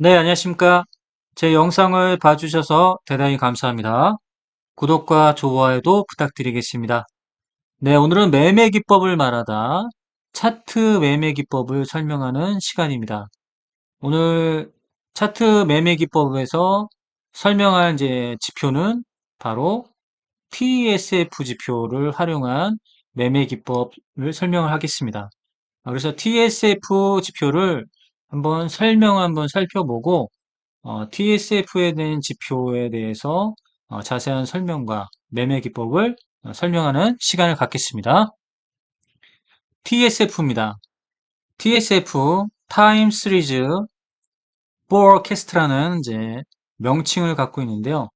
네, 안녕하십니까. 제 영상을 봐주셔서 대단히 감사합니다. 구독과 좋아요도 부탁드리겠습니다. 네, 오늘은 매매 기법을 말하다 차트 매매 기법을 설명하는 시간입니다. 오늘 차트 매매 기법에서 설명할 이제 지표는 바로 TSF 지표를 활용한 매매 기법을 설명을 하겠습니다. 그래서 TSF 지표를 한번 살펴보고 TSF에 대한 지표에 대해서 자세한 설명과 매매 기법을 설명하는 시간을 갖겠습니다. TSF입니다. TSF, Time Series Forecast라는 이제 명칭을 갖고 있는데요.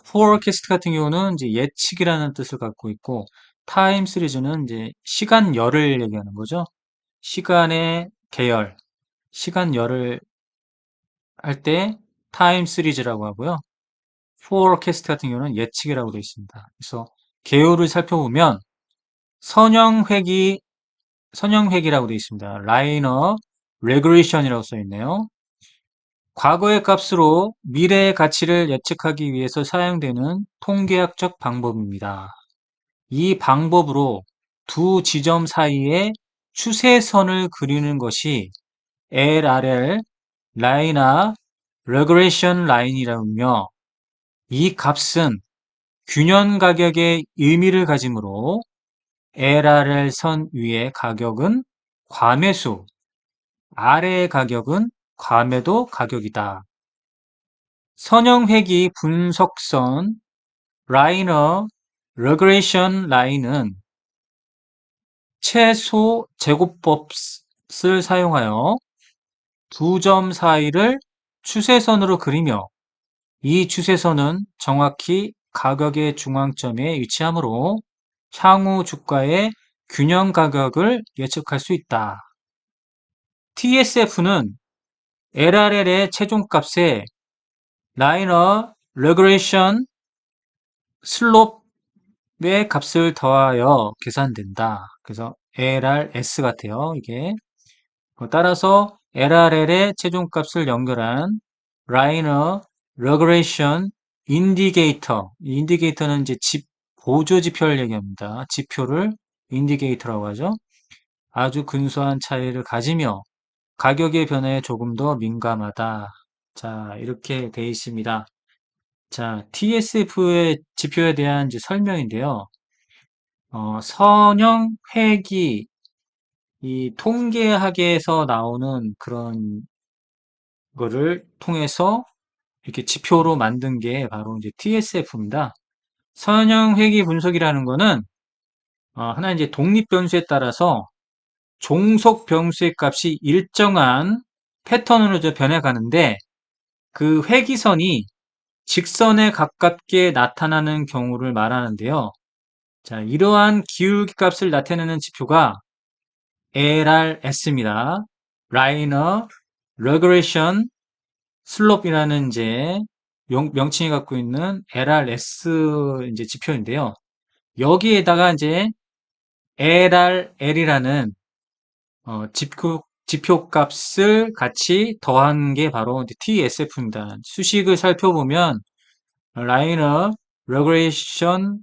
Forecast 같은 경우는 이제 예측이라는 뜻을 갖고 있고, Time Series는 이제 시간열을 얘기하는 거죠. 시간의 계열, 시간열을 할 때 Time Series라고 하고요. forecast 같은 경우는 예측이라고 되어 있습니다. 그래서 개요를 살펴보면 선형회기, 선형회기라고 되어 있습니다. 라이너 레그레이션이라고 써 있네요. 과거의 값으로 미래의 가치를 예측하기 위해서 사용되는 통계학적 방법입니다. 이 방법으로 두 지점 사이에 추세선을 그리는 것이 LRL, 라이나 레그레이션 라인이라며 이 값은 균형 가격의 의미를 가지므로 LRL 선 위의 가격은 과매수, 아래의 가격은 과매도 가격이다. 선형회기 분석선 라이너 레그레이션 라인은 최소 제곱법을 사용하여 두 점 사이를 추세선으로 그리며 이 추세선은 정확히 가격의 중앙점에 위치하므로 향후 주가의 균형 가격을 예측할 수 있다. TSF는 LRL의 최종값에 라이너 레그레이션 슬롭의 값을 더하여 계산된다. 그래서 LRS 같아요. 이게 따라서 LRL의 최종값을 연결한 라이너 레그레이션 인디게이터, 인디게이터는 이제 보조 지표를 얘기합니다. 지표를 인디게이터라고 하죠. 아주 근소한 차이를 가지며 가격의 변화에 조금 더 민감하다. 자, 이렇게 돼 있습니다. 자, TSF의 지표에 대한 이제 설명인데요. 선형 회기, 이 통계학에서 나오는 그런 거를 통해서 이렇게 지표로 만든 게 바로 이제 TSF입니다. 선형 회기 분석이라는 거는 하나 이제 독립 변수에 따라서 종속 변수의 값이 일정한 패턴으로 이제 변해가는데 그 회기선이 직선에 가깝게 나타나는 경우를 말하는데요. 자, 이러한 기울기 값을 나타내는 지표가 LRS입니다. 라이너 레그레이션 슬롭이라는 이제 명칭이 갖고 있는 LRS 이제 지표인데요. 여기에다가 이제 LRL이라는 지표 값을 같이 더한 게 바로 TSF입니다. 수식을 살펴보면 라이너 레그레이션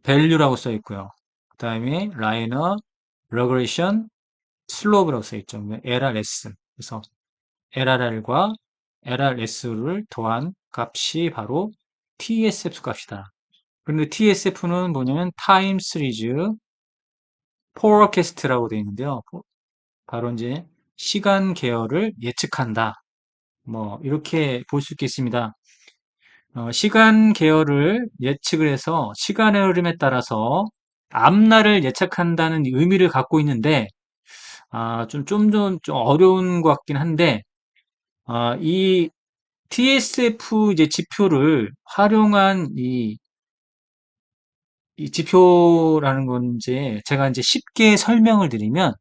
밸류라고 써 있고요. 그 다음에 라이너 레그레이션 슬로브라고 써 있죠. LRS. 그래서 LRR과 LRS를 더한 값이 바로 TSF 값이다. 그런데 TSF는 뭐냐면 타임 시리즈 포어캐스트라고 되어 있는데요. 바로 이제 시간 계열을 예측한다. 뭐 이렇게 볼 수 있겠습니다. 시간 계열을 예측을 해서 시간의 흐름에 따라서 앞날을 예측한다는 의미를 갖고 있는데 좀 어려운 것 같긴 한데 이 TSF 이제 지표를 활용한 이 지표라는 건 이제 제가 이제 쉽게 설명을 드리면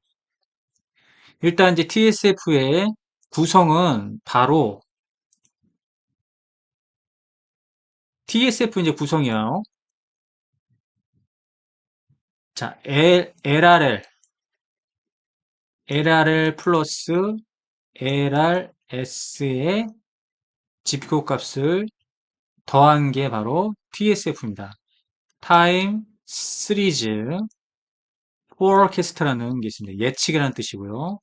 일단 이제 TSF의 구성은 바로 TSF 이제 구성이요. 자, LRL 플러스 LR S의 지표 값을 더한 게 바로 TSF입니다. Time Series Forecast라는 게 있습니다. 예측이라는 뜻이고요.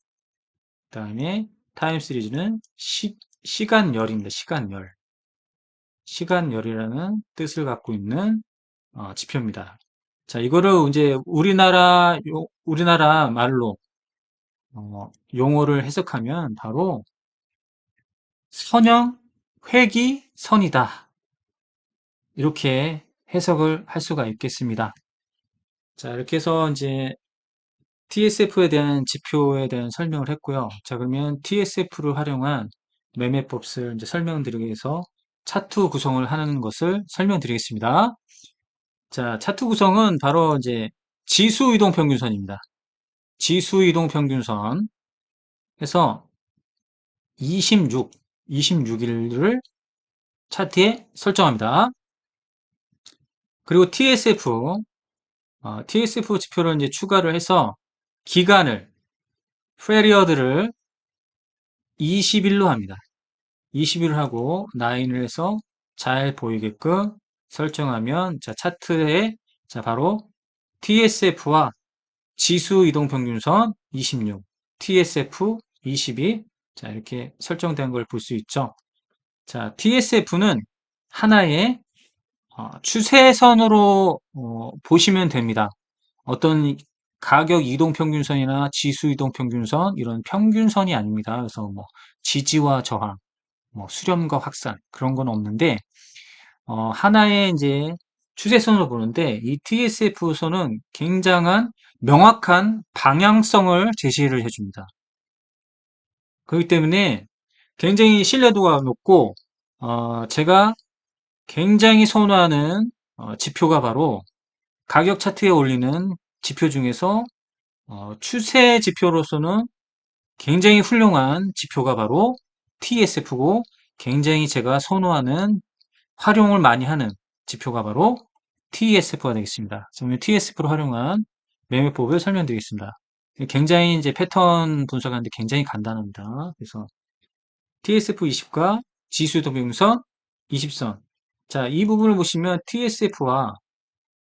그 다음에 Time Series는 시간열입니다. 시간열. 시간열이라는 뜻을 갖고 있는 지표입니다. 자, 이거를 이제 우리나라 말로 용어를 해석하면 바로 선형 회귀선이다. 이렇게 해석을 할 수가 있겠습니다. 자, 이렇게 해서 이제 TSF에 대한 지표에 대한 설명을 했고요. 자, 그러면 TSF를 활용한 매매법을 이제 설명드리기 위해서 차트 구성을 하는 것을 설명드리겠습니다. 자, 차트 구성은 바로 이제 지수 이동 평균선입니다. 지수 이동 평균선 해서 26일을 차트에 설정합니다. 그리고 TSF 지표를 이제 추가를 해서 기간을, 페리어드를 20일로 합니다. 20일 하고 9을 해서 잘 보이게끔 설정하면 자, 차트에 자, 바로 TSF와 지수 이동 평균선 26, TSF 22. 자, 이렇게 설정된 걸 볼 수 있죠. 자, TSF는 하나의 추세선으로 보시면 됩니다. 어떤 가격 이동평균선이나 지수 이동평균선 이런 평균선이 아닙니다. 그래서 뭐 지지와 저항, 뭐 수렴과 확산 그런 건 없는데 하나의 이제 추세선으로 보는데 이 TSF선은 굉장한 명확한 방향성을 제시를 해줍니다. 그렇기 때문에 굉장히 신뢰도가 높고 제가 굉장히 선호하는 지표가 바로 가격 차트에 올리는 지표 중에서 추세 지표로서는 굉장히 훌륭한 지표가 바로 TSF고 굉장히 제가 선호하는 활용을 많이 하는 지표가 바로 TSF가 되겠습니다. 그러면 TSF를 활용한 매매법을 설명드리겠습니다. 굉장히 이제 패턴 분석하는데 굉장히 간단합니다. 그래서 TSF20과 지수이동평균선 20선. 자, 이 부분을 보시면 TSF와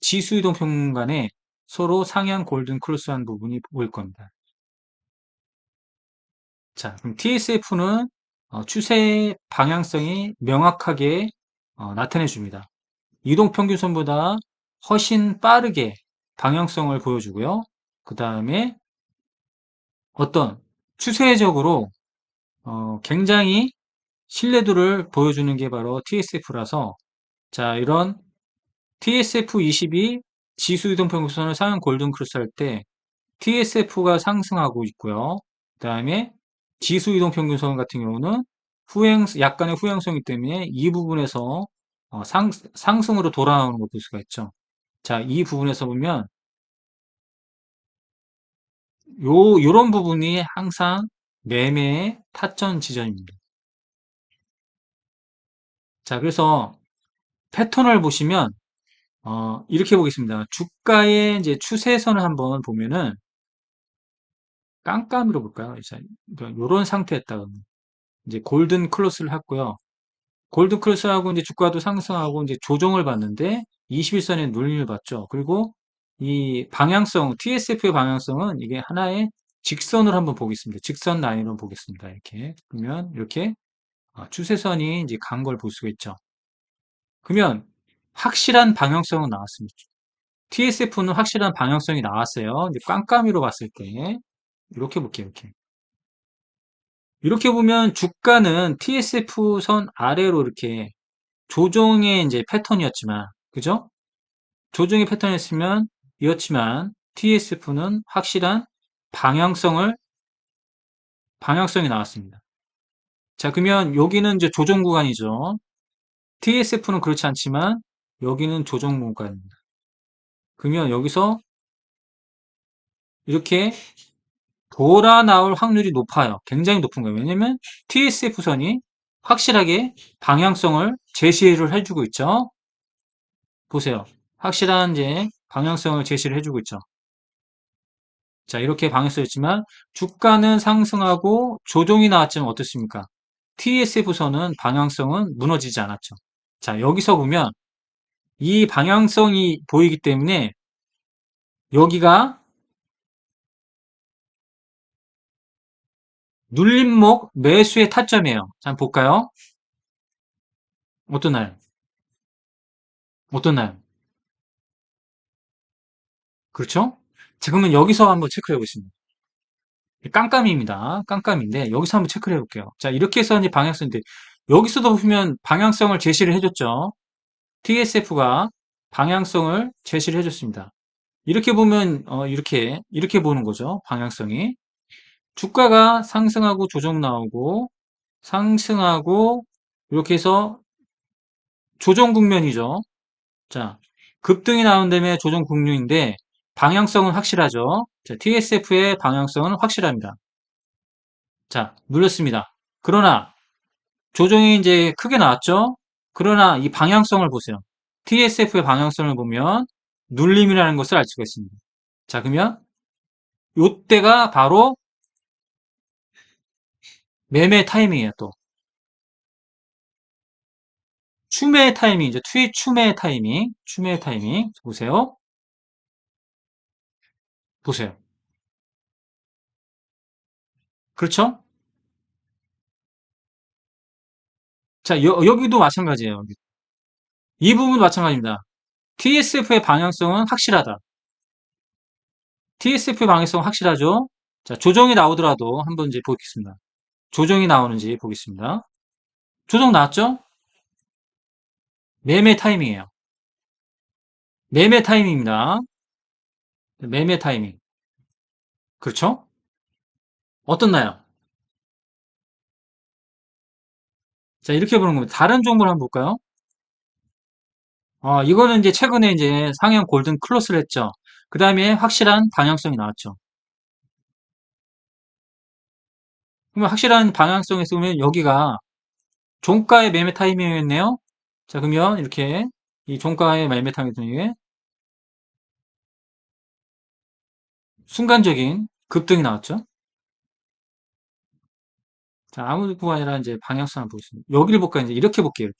지수이동평균 간에 서로 상향 골든 크로스한 부분이 보일 겁니다. 자, 그럼 TSF는 추세 방향성이 명확하게 나타내 줍니다. 이동평균선보다 훨씬 빠르게 방향성을 보여주고요. 그 다음에 어떤 추세적으로 굉장히 신뢰도를 보여주는 게 바로 TSF라서 자, 이런 TSF22 지수 이동평균선을 상향 골든 크로스 할 때 TSF가 상승하고 있고요. 그 다음에 지수 이동평균선 같은 경우는 약간의 후행성이기 때문에 이 부분에서 상승으로 돌아오는 걸 볼 수가 있죠. 자, 이 부분에서 보면 요런 부분이 항상 매매의 타점 지점입니다. 자, 그래서 패턴을 보시면 이렇게 보겠습니다. 주가의 이제 추세선을 한번 보면은 깜깜이로 볼까요? 이런 상태였다가 이제 골든 클로스를 했고요. 골든 크로스하고 이제 주가도 상승하고 이제 조정을 받는데 21선에 눌림을 받죠. 그리고 이 방향성, TSF의 방향성은 이게 하나의 직선을 한번 보겠습니다. 직선 라인으로 보겠습니다. 이렇게. 그러면 이렇게 추세선이 이제 간 걸 볼 수가 있죠. 그러면 확실한 방향성은 나왔습니다. TSF는 확실한 방향성이 나왔어요. 이제 깜깜이로 봤을 때. 이렇게 볼게요. 이렇게. 이렇게 보면 주가는 TSF 선 아래로 이렇게 조정의 이제 패턴이었지만, 그죠? 조정의 패턴이었으면 이었지만 TSF는 확실한 방향성이 나왔습니다. 자, 그러면 여기는 이제 조정 구간이죠. TSF는 그렇지 않지만 여기는 조정 구간입니다. 그러면 여기서 이렇게 돌아 나올 확률이 높아요. 굉장히 높은 거예요. 왜냐면 TSF선이 확실하게 방향성을 제시를 해주고 있죠. 보세요. 확실한 이제 방향성을 제시를 해주고 있죠. 자, 이렇게 방향성이었지만 주가는 상승하고 조정이 나왔지만 어떻습니까? TSF선은 방향성은 무너지지 않았죠. 자, 여기서 보면 이 방향성이 보이기 때문에 여기가 눌림목 매수의 타점이에요. 자, 한번 볼까요? 어떠나요? 어떠나요? 그렇죠? 자, 그러면 여기서 한번 체크를 해보겠습니다. 깜깜입니다. 깜깜인데 여기서 한번 체크를 해볼게요. 자, 이렇게 해서 이제 방향성인데 여기서도 보면 방향성을 제시를 해줬죠. TSF가 방향성을 제시를 해줬습니다. 이렇게 보면 이렇게 보는 거죠. 방향성이 주가가 상승하고 조정 나오고 상승하고 이렇게 해서 조정 국면이죠. 자, 급등이 나온 다음에 조정 국면인데 방향성은 확실하죠. 자, TSF의 방향성은 확실합니다. 자, 눌렸습니다. 그러나 조정이 이제 크게 나왔죠. 그러나 이 방향성을 보세요. TSF의 방향성을 보면 눌림이라는 것을 알 수가 있습니다. 자, 그러면 요때가 바로 매매 타이밍이에요, 또. 추매 타이밍이죠. 추매 타이밍. 추매 타이밍. 보세요. 보세요. 그렇죠? 자, 여기도 마찬가지예요. 이 부분도 마찬가지입니다. TSF의 방향성은 확실하다. TSF의 방향성은 확실하죠? 자, 조정이 나오더라도 한번 이제 보겠습니다. 조정이 나오는지 보겠습니다. 조정 나왔죠? 매매 타이밍이에요. 매매 타이밍입니다. 매매 타이밍. 그렇죠? 어떻나요? 자, 이렇게 보는 겁니다. 다른 종목을 한번 볼까요? 이거는 이제 최근에 이제 상향 골든 클로스를 했죠. 그 다음에 확실한 방향성이 나왔죠. 그러면 확실한 방향성에서 보면 여기가 종가의 매매 타이밍이었네요. 자, 그러면 이렇게 이 종가의 매매 타이밍에 순간적인 급등이 나왔죠. 자, 아무것도 아니라 이제 방향성을 보겠습니다. 여기를 볼까요? 이제 이렇게 볼게요.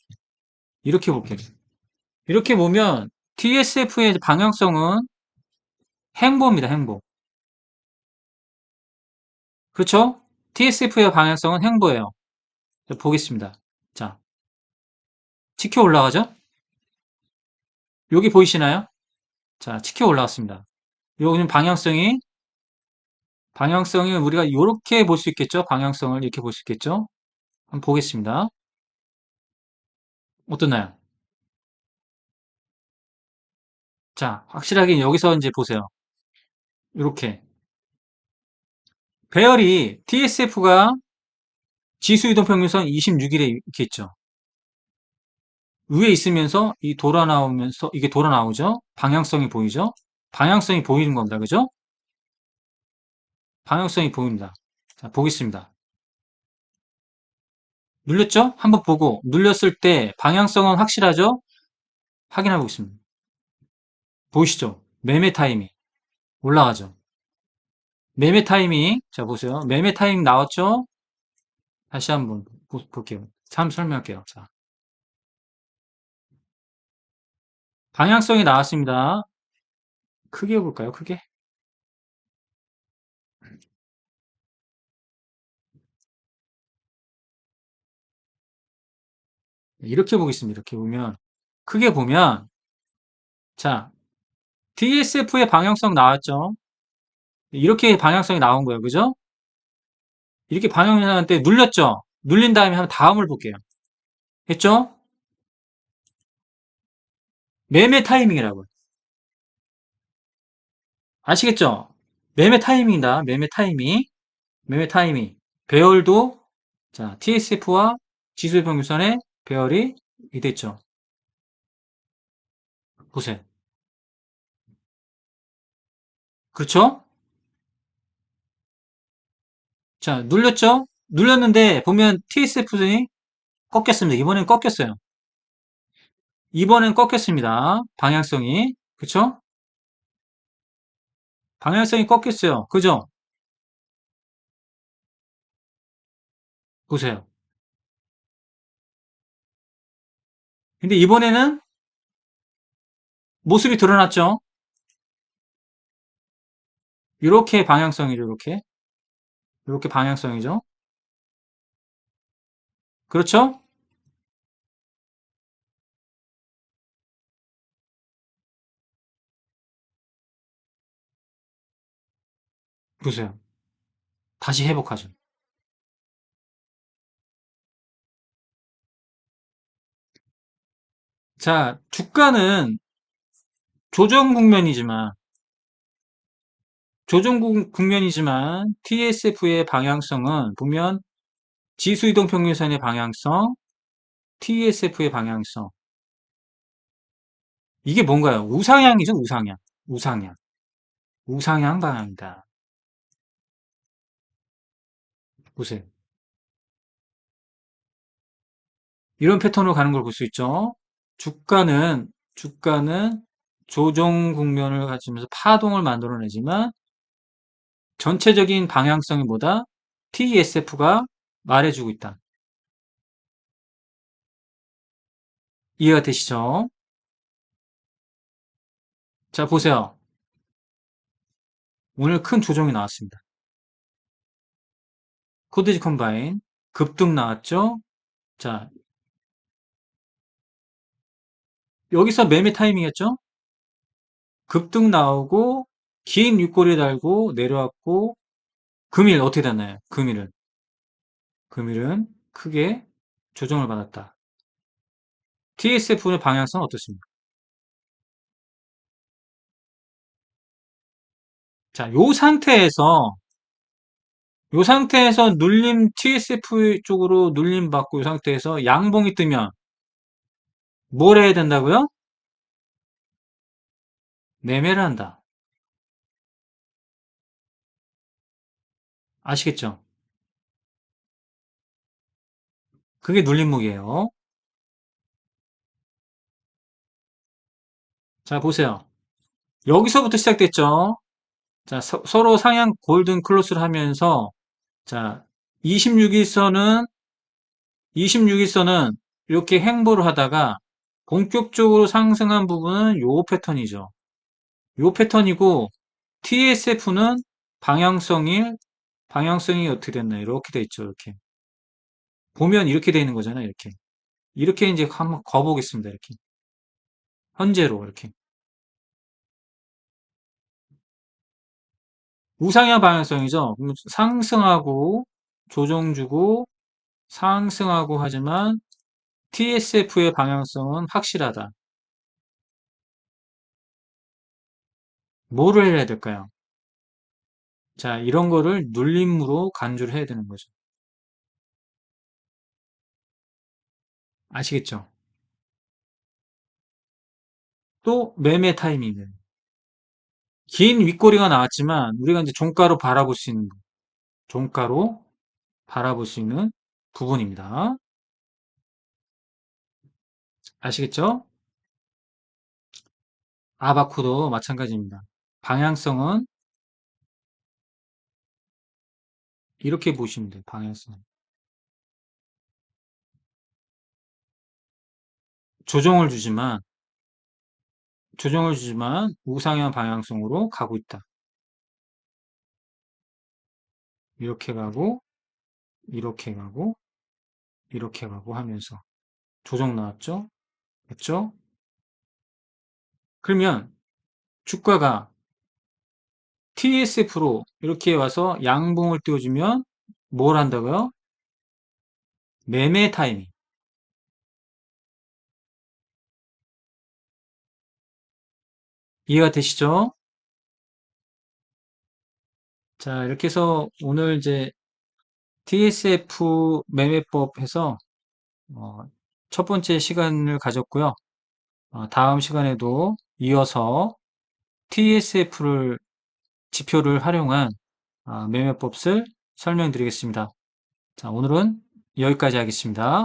이렇게 볼게요. 이렇게 보면 TSF의 방향성은 행보입니다. 행보. 그렇죠? TSF의 방향성은 행보예요. 보겠습니다. 자, 지켜 올라가죠? 여기 보이시나요? 자, 지켜 올라왔습니다. 여기는 방향성이 우리가 이렇게 볼 수 있겠죠? 방향성을 이렇게 볼 수 있겠죠? 한번 보겠습니다. 어떠나요? 자, 확실하게 여기서 이제 보세요. 이렇게. 배열이 TSF가 지수 이동평균선 26일에 이렇게 있죠. 위에 있으면서 이 돌아 나오면서 이게 돌아 나오죠? 방향성이 보이죠? 방향성이 보이는 겁니다. 그죠? 방향성이 보입니다. 자, 보겠습니다. 눌렸죠? 한번 보고 눌렸을 때 방향성은 확실하죠? 확인해 보겠습니다. 보이시죠? 매매 타이밍 올라가죠. 매매 타이밍 자 보세요. 매매 타이밍 나왔죠? 다시 한번 볼게요. 참 설명할게요. 자, 방향성이 나왔습니다. 크게 볼까요? 크게? 이렇게 보겠습니다. 이렇게 보면 크게 보면 자 TSF의 방향성 나왔죠? 이렇게 방향성이 나온 거예요. 그죠? 이렇게 방향성한테 눌렸죠? 눌린 다음에 한번 다음을 볼게요. 했죠? 매매 타이밍이라고요. 아시겠죠? 매매 타이밍이다. 매매 타이밍. 매매 타이밍. 배열도 자 TSF와 지수의 평균선의 배열이 이 됐죠. 보세요. 그렇죠? 자 눌렸죠? 눌렸는데 보면 TSF선이 꺾였습니다. 이번엔 꺾였어요. 이번엔 꺾였습니다. 방향성이. 그쵸? 방향성이 꺾였어요. 그죠? 보세요. 근데 이번에는 모습이 드러났죠? 이렇게 방향성이죠, 이렇게. 이렇게 방향성이죠. 그렇죠? 보세요. 다시 회복하죠. 자, 주가는 조정 국면이지만, 국면이지만, TSF의 방향성은 보면 지수 이동 평균선의 방향성, TSF의 방향성. 이게 뭔가요? 우상향이죠, 우상향. 우상향. 우상향 방향이다. 보세요. 이런 패턴으로 가는 걸 볼 수 있죠. 주가는 조정 국면을 가지면서 파동을 만들어내지만 전체적인 방향성이 뭐다? TSF가 말해주고 있다. 이해가 되시죠? 자, 보세요. 오늘 큰 조정이 나왔습니다. 코드지 컴바인 급등 나왔죠? 자, 여기서 매매 타이밍이었죠? 급등 나오고 긴 윗꼬리 달고 내려왔고 금일 어떻게 됐나요? 금일은 크게 조정을 받았다. TSF의 방향성은 어떻습니까? 자, 요 상태에서 눌림 TSF 쪽으로 눌림 받고 요 상태에서 양봉이 뜨면 뭘 해야 된다고요? 매매를 한다. 아시겠죠? 그게 눌림목이에요. 자, 보세요. 여기서부터 시작됐죠? 자, 서로 상향 골든 클로스를 하면서 자, 26일선은 26일선은 이렇게 행보를 하다가 본격적으로 상승한 부분은 요 패턴이죠. 요 패턴이고 TSF는 방향성이 어떻게 됐나요? 이렇게 돼 있죠. 이렇게 보면 이렇게 돼 있는 거잖아요. 이렇게 이제 한번 가보겠습니다. 이렇게 현재로 이렇게 우상향 방향성이죠. 그럼 상승하고 조정 주고 상승하고 하지만 TSF의 방향성은 확실하다. 뭐를 해야 될까요? 자, 이런 거를 눌림으로 간주를 해야 되는 거죠. 아시겠죠? 또 매매 타이밍은 긴 윗꼬리가 나왔지만 우리가 이제 종가로 바라볼 수 있는 부분입니다. 아시겠죠? 아바코도 마찬가지입니다. 방향성은 이렇게 보시면 돼요. 방향성. 조정을 주지만 우상향 방향성으로 가고 있다. 이렇게 가고 이렇게 가고 이렇게 가고 하면서 조정 나왔죠? 맞죠? 그러면 주가가 TSF로 이렇게 와서 양봉을 띄워주면 뭘 한다고요? 매매 타이밍. 이해가 되시죠? 자, 이렇게 해서 오늘 이제 TSF 매매법 해서 어, 첫 번째 시간을 가졌고요. 다음 시간에도 이어서 TSF를 지표를 활용한 매매법을 설명드리겠습니다. 자, 오늘은 여기까지 하겠습니다.